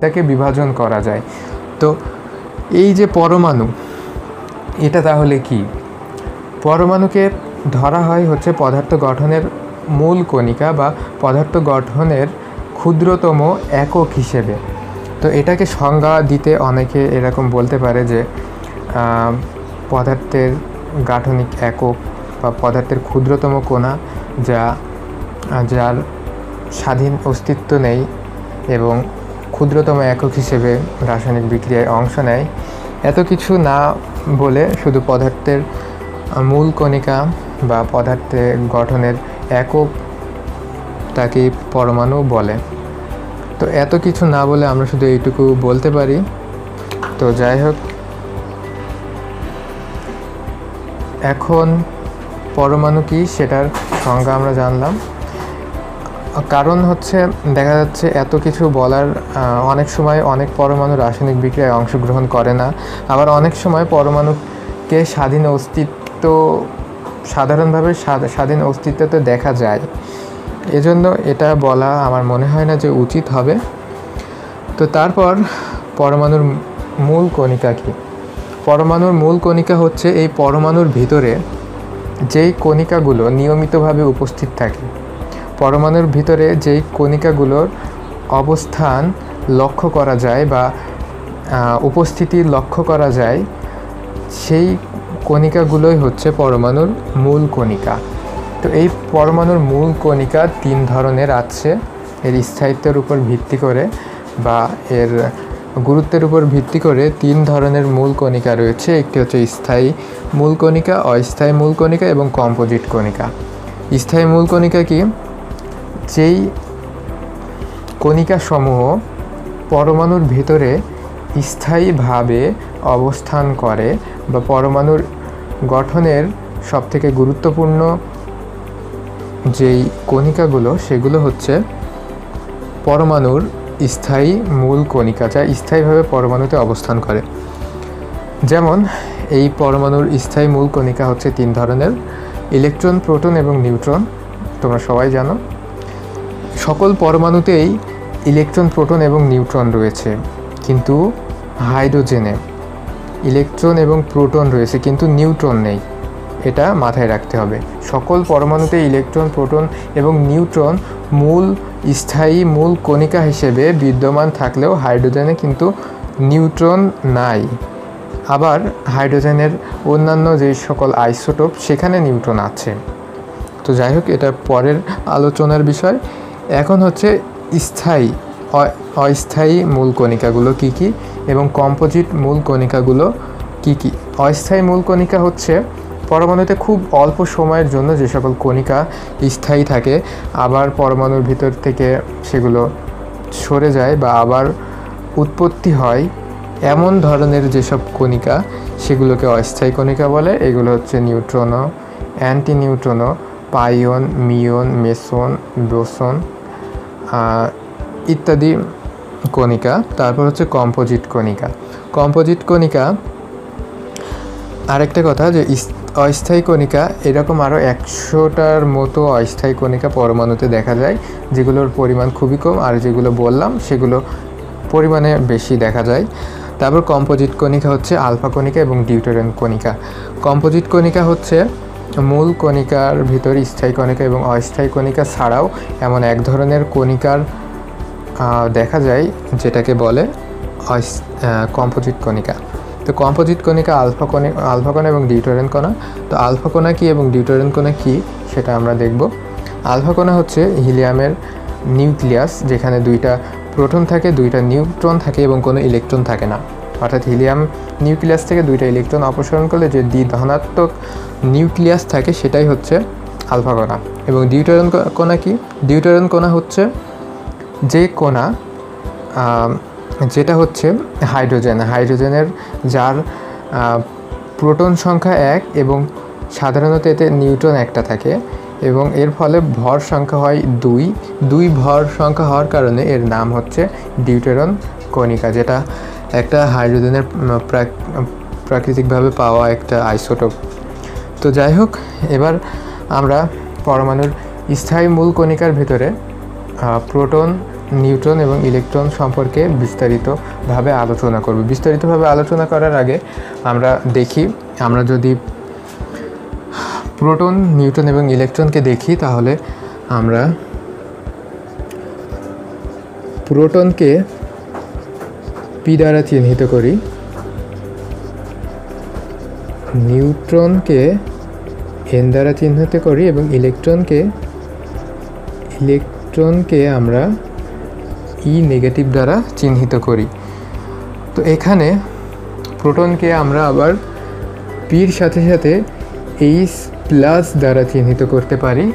এটাকে বিভাজন করা যায়। তো এই যে পরমাণু, এটা তাহলে কি? পরমাণুকে ধরা হয় হচ্ছে পদার্থ গঠনের মূল কণিকা বা পদার্থ গঠনের ক্ষুদ্রতম একক হিসেবে। তো এটাকে সংজ্ঞা দিতে অনেকে এরকম বলতে পারে যে পদার্থের গাঠনিক একক বা পদার্থের ক্ষুদ্রতম কণা যার স্বাধীন অস্তিত্ব নেই এবং ক্ষুদ্রতম একক হিসেবে রাসায়নিক বিক্রিয়ায় অংশ নেয়। এত কিছু না বলে শুধু পদার্থের মূল কণিকা বা পদার্থের গঠনের একক তাকে পরমাণু বলে। তো এত কিছু না বলে আমরা শুধু এইটুকু বলতে পারি। তো যাই হোক, এখন পরমাণু কি সেটার সংজ্ঞা আমরা জানলাম। কারণ হচ্ছে দেখা যাচ্ছে এত কিছু বলার অনেক সময় অনেক পরমাণু রাসায়নিক বিক্রিয়ায় অংশগ্রহণ করে না, আবার অনেক সময় পরমাণুকে সাধারণভাবে স্বাধীন অস্তিত্বতে দেখা যায়। এজন্য এটা বলা আমার মনে হয় না যে উচিত হবে। তো তারপর পরমাণুর মূল কণিকা কি? পরমাণুর মূল কণিকা হচ্ছে এই পরমাণুর ভিতরে যেই কণিকাগুলো নিয়মিতভাবে উপস্থিত থাকে, পরমাণুর ভিতরে যেই কণিকাগুলোর অবস্থান লক্ষ্য করা যায় বা উপস্থিতি লক্ষ্য করা যায়, সেই কণিকাগুলোই হচ্ছে পরমাণুর মূল কণিকা। তো এই পরমাণুর মূল কণিকা 3 ধরনের আছে। এর স্থায়িত্বের উপর ভিত্তি করে বা এর গুরুত্বের উপর ভিত্তি করে 3 ধরনের মূল কণিকা রয়েছে। একটি হচ্ছে স্থায়ী মূল কণিকা, অস্থায়ী মূল কণিকা এবং কম্পোজিট কণিকা। স্থায়ী মূল কণিকা কি? যেই কণিকাসমূহ পরমাণুর ভিতরে স্থায়ীভাবে অবস্থান করে বা পরমাণুর গঠনের সবথেকে গুরুত্বপূর্ণ যেই কণিকাগুলো, সেগুলো হচ্ছে পরমাণুর স্থায়ী মূল কণিকা, যা স্থায়ীভাবে পরমাণুতে অবস্থান করে। যেমন এই পরমাণুর স্থায়ী মূল কণিকা হচ্ছে 3 ধরনের: ইলেকট্রন, প্রোটন এবং নিউট্রন। তোমরা সবাই জানো সকল পরমাণুতেই ইলেকট্রন, প্রোটন এবং নিউট্রন রয়েছে, কিন্তু হাইড্রোজেনে ইলেকট্রন এবং প্রোটন রয়েছে কিন্তু নিউট্রন নেই। এটা মাথায় রাখতে হবে। সকল পরমাণুতে ইলেকট্রন, প্রোটন এবং নিউট্রন স্থায়ী মূল কণিকা হিসেবে বিদ্যমান থাকলেও হাইড্রোজেনে কিন্তু নিউট্রন নাই। আবার হাইড্রোজেনের অন্যান্য যে সকল আইসোটোপ, সেখানে নিউট্রন আছে। তো যাই হোক, এটা পরের আলোচনার বিষয়। এখন হচ্ছে অস্থায়ী মূল কণিকাগুলো কী কী এবং কম্পোজিট মূল কণিকাগুলো কী কী। অস্থায়ী মূল কণিকা হচ্ছে পরমাণুতে খুব অল্প সময়ের জন্য যে সকল কণিকা স্থায়ী থাকে, আবার পরমাণুর ভিতর থেকে সেগুলো সরে যায় বা আবার উৎপত্তি হয়, এমন ধরনের যেসব কণিকা, সেগুলোকে অস্থায়ী কণিকা বলে। এগুলো হচ্ছে নিউট্রনো, অ্যান্টি নিউট্রনো, পাইয়ন, মিয়ন, মেসন, বোসন ইত্যাদি কণিকা। তারপর হচ্ছে কম্পোজিট কণিকা। কম্পোজিট কণিকা আরেকটা কথা যে অস্থায়ী কণিকা এরকম আরও 100টার মতো অস্থায়ী কণিকা পরমাণুতে দেখা যায়, যেগুলোর পরিমাণ খুবই কম, আর যেগুলো বললাম সেগুলো পরিমাণে বেশি দেখা যায়। তারপর কম্পোজিট কণিকা হচ্ছে আলফা কণিকা এবং ডিউটেরিয়াম কণিকা। কম্পোজিট কণিকা হচ্ছে মূল কণিকার ভিতর স্থায়ী কণিকা এবং অস্থায়ী কণিকা ছাড়াও এমন এক ধরনের কণিকার দেখা যায় যেটাকে বলে কম্পোজিট কণিকা। তো কম্পোজিট কণিকা আলফা কণা এবং ডিউটেরিয়াম কণা। তো আলফা কণা কী এবং ডিউটেরিয়াম কণা কী সেটা আমরা দেখব। আলফা কণা হচ্ছে হিলিয়ামের নিউক্লিয়াস, যেখানে 2টা প্রোটন থাকে, 2টা নিউট্রন থাকে এবং কোনো ইলেকট্রন থাকে না। অর্থাৎ হিলিয়াম নিউক্লিয়াস থেকে 2টা ইলেকট্রন অপসারণ করলে যে ধনাত্মক নিউক্লিয়াস থাকে, সেটাই হচ্ছে আলফা কণা। এবং ডিউটেরিয়াম কণা কি? ডিউটেরিয়াম কণা হচ্ছে যে কণা যেটা হচ্ছে হাইড্রোজেনের যার প্রোটন সংখ্যা 1 এবং সাধারণত এতে নিউট্রন 1টা থাকে এবং এর ফলে ভর সংখ্যা হয় 2 ভর সংখ্যা হওয়ার কারণে এর নাম হচ্ছে ডিউটেরিয়াম কণিকা, যেটা একটা হাইড্রোজেনের প্রাকৃতিকভাবে পাওয়া একটা আইসোটোপ। তো যাই হোক, এবার আমরা পরমাণুর স্থায়ী মূল কণিকার ভিতরে প্রোটন, নিউট্রন এবং ইলেকট্রন সম্পর্কে বিস্তারিতভাবে আলোচনা করব। বিস্তারিতভাবে আলোচনা করার আগে আমরা যদি প্রোটন, নিউট্রন এবং ইলেকট্রনকে দেখি, তাহলে আমরা প্রোটনকে পি দ্বারা চিহ্নিত করি, নিউট্রনকে এন দ্বারা চিহ্নিত করি এবং ইলেকট্রনকে আমরা ই নেগেটিভ দ্বারা চিহ্নিত করি। তো এখানে প্রোটনকে আমরা আবার পির সাথে সাথে এইচ প্লাস দ্বারা চিহ্নিত করতে পারি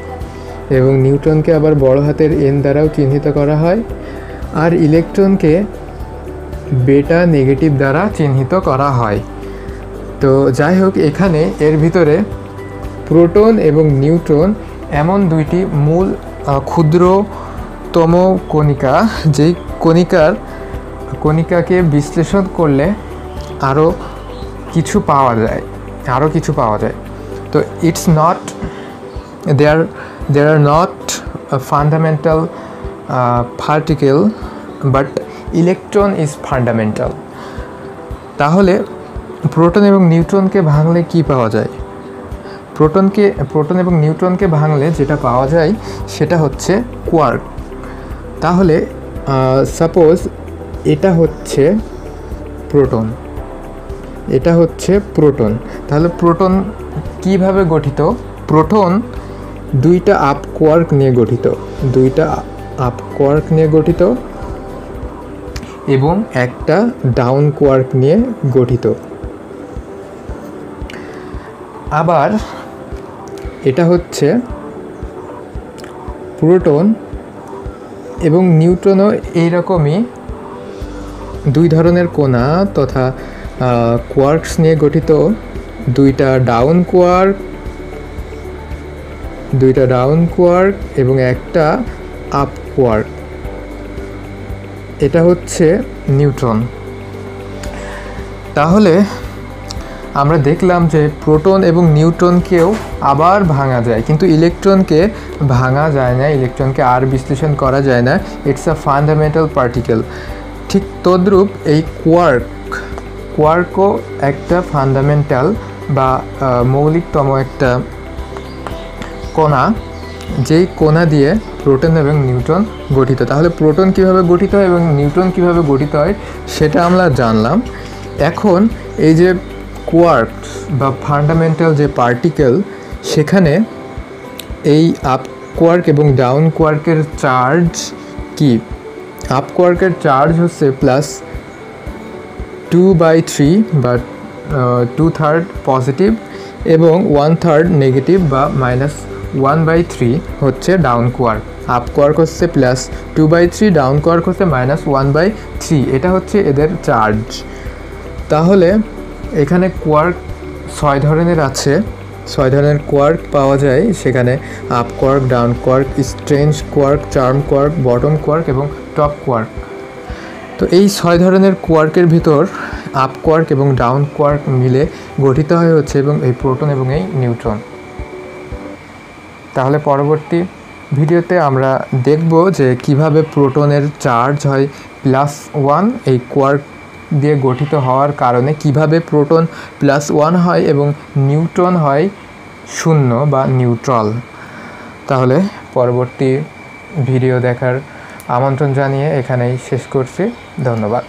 এবং নিউট্রনকে আবার বড় হাতের এন দ্বারাও চিহ্নিত করা হয়, আর ইলেকট্রনকে বেটা নেগেটিভ দ্বারা চিহ্নিত করা হয়। তো যাই হোক, এখানে এর ভিতরে প্রোটন এবং নিউট্রন এমন দুইটি মূল ক্ষুদ্রতম কণিকা, যেই কণিকাকে বিশ্লেষণ করলে আরও কিছু পাওয়া যায়। তো it's not there are not a fundamental particle, but electron is fundamental. তাহলে প্রোটন এবং নিউট্রনকে ভাঙলে কি পাওয়া যায়? প্রোটন এবং নিউট্রনকে ভাঙলে যেটা পাওয়া যায় সেটা হচ্ছে কোয়ার্ক। তাহলে সাপোজ এটা হচ্ছে প্রোটন, তাহলে প্রোটন কিভাবে গঠিত? প্রোটন দুইটা আপ কোয়ার্ক নিয়ে গঠিত এবং একটা ডাউন কোয়ার্ক নিয়ে গঠিত। আবার এটা হচ্ছে প্রোটন এবং নিউট্রনও এইরকমই দুই ধরনের কণা তথা কোয়ার্কস নিয়ে গঠিত, দুইটা ডাউন কোয়ার্ক এবং একটা আপ কোয়ার্ক। এটা হচ্ছে নিউট্রন। তাহলে আমরা দেখলাম যে প্রোটন এবং নিউট্রনকেও আবার ভাঙা যায়, কিন্তু ইলেকট্রনকে ভাঙা যায় না, ইলেকট্রনকে আর বিশ্লেষণ করা যায় না। It's a fundamental particle. ঠিক তদ্রূপ এই কোয়ার্কও একটা ফান্ডামেন্টাল বা মৌলিকতম একটা কণা, যেই কণা দিয়ে প্রোটন এবং নিউট্রন গঠিত। তাহলে প্রোটন কিভাবে গঠিত হয় এবং নিউট্রন কিভাবে গঠিত হয় সেটা আমরা জানলাম। এখন এই যে কোয়ার্ক বা ফান্ডামেন্টাল যে পার্টিকেল, সেখানে এই আপ কোয়ার্ক এবং ডাউন কোয়ার্কের চার্জ কি? আপ কোয়ার্কের চার্জ হচ্ছে +2/3 বা 2/3 পজিটিভ এবং 1/3 নেগেটিভ বা -1/3 হচ্ছে ডাউন কোয়ার্ক। আপ কোয়ার্ক হচ্ছে +2/3, ডাউন কোয়ার্ক হচ্ছে -1/3। এটা হচ্ছে এদের চার্জ। তাহলে এখানে কোয়ার্ক 6 ধরনের আছে, 6 ধরনের কোয়ার্ক পাওয়া যায় সেখানে: up quark, down quark, strange quark, charm quark, bottom quark এবং টপ কোয়ার্ক। তো এই 6 ধরনের কোয়ার্কের ভিতর আপ কোয়ার্ক এবং ডাউন কোয়ার্ক মিলে গঠিত হচ্ছে এবং এই প্রোটন এবং এই নিউট্রন। তাহলে পরবর্তী ভিডিওতে আমরা দেখব যে কিভাবে প্রোটনের চার্জ হয় +1 এই কোয়ার্ক দিয়ে গঠিত হওয়ার কারণে, কিভাবে প্রোটন +1 হয় এবং নিউট্রন হয় 0 বা নিউট্রাল। তাহলে পরবর্তী ভিডিও দেখার আমন্ত্রণ জানিয়ে এখানেই শেষ করছি। ধন্যবাদ।